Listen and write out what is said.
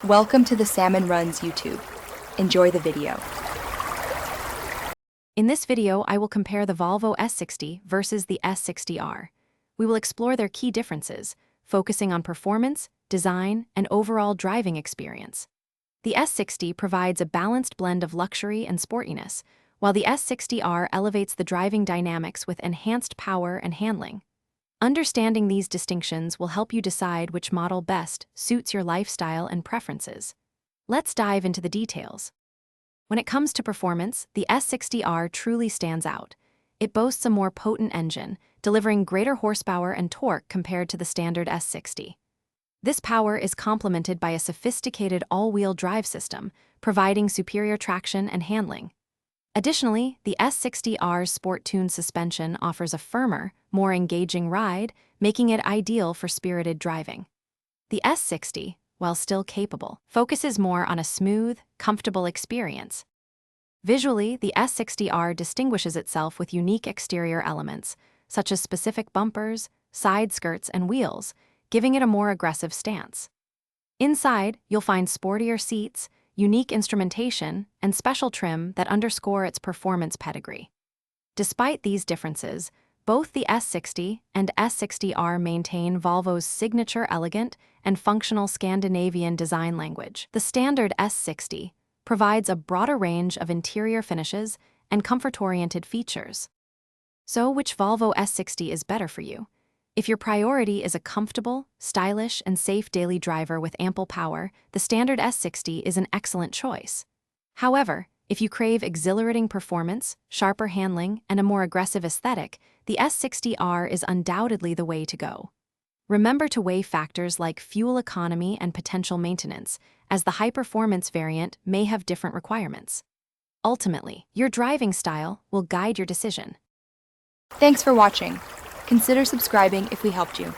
Welcome to the Salmon Runs YouTube. Enjoy the video. In this video, I will compare the Volvo S60 versus the S60R. We will explore their key differences, focusing on performance, design, and overall driving experience. The S60 provides a balanced blend of luxury and sportiness, while the S60R elevates the driving dynamics with enhanced power and handling. Understanding these distinctions will help you decide which model best suits your lifestyle and preferences. Let's dive into the details. When it comes to performance, the S60R truly stands out. It boasts a more potent engine, delivering greater horsepower and torque compared to the standard S60. This power is complemented by a sophisticated all-wheel drive system, providing superior traction and handling. Additionally, the S60R's sport-tuned suspension offers a firmer, more engaging ride, making it ideal for spirited driving. The S60, while still capable, focuses more on a smooth, comfortable experience. Visually, the S60R distinguishes itself with unique exterior elements, such as specific bumpers, side skirts, and wheels, giving it a more aggressive stance. Inside, you'll find sportier seats, unique instrumentation, and special trim that underscore its performance pedigree. Despite these differences, both the S60 and S60R maintain Volvo's signature elegant and functional Scandinavian design language. The standard S60 provides a broader range of interior finishes and comfort-oriented features. So, which Volvo S60 is better for you? If your priority is a comfortable, stylish, and safe daily driver with ample power, the standard S60 is an excellent choice. However, if you crave exhilarating performance, sharper handling, and a more aggressive aesthetic, the S60R is undoubtedly the way to go. Remember to weigh factors like fuel economy and potential maintenance, as the high-performance variant may have different requirements. Ultimately, your driving style will guide your decision. Thanks for watching. Consider subscribing if we helped you.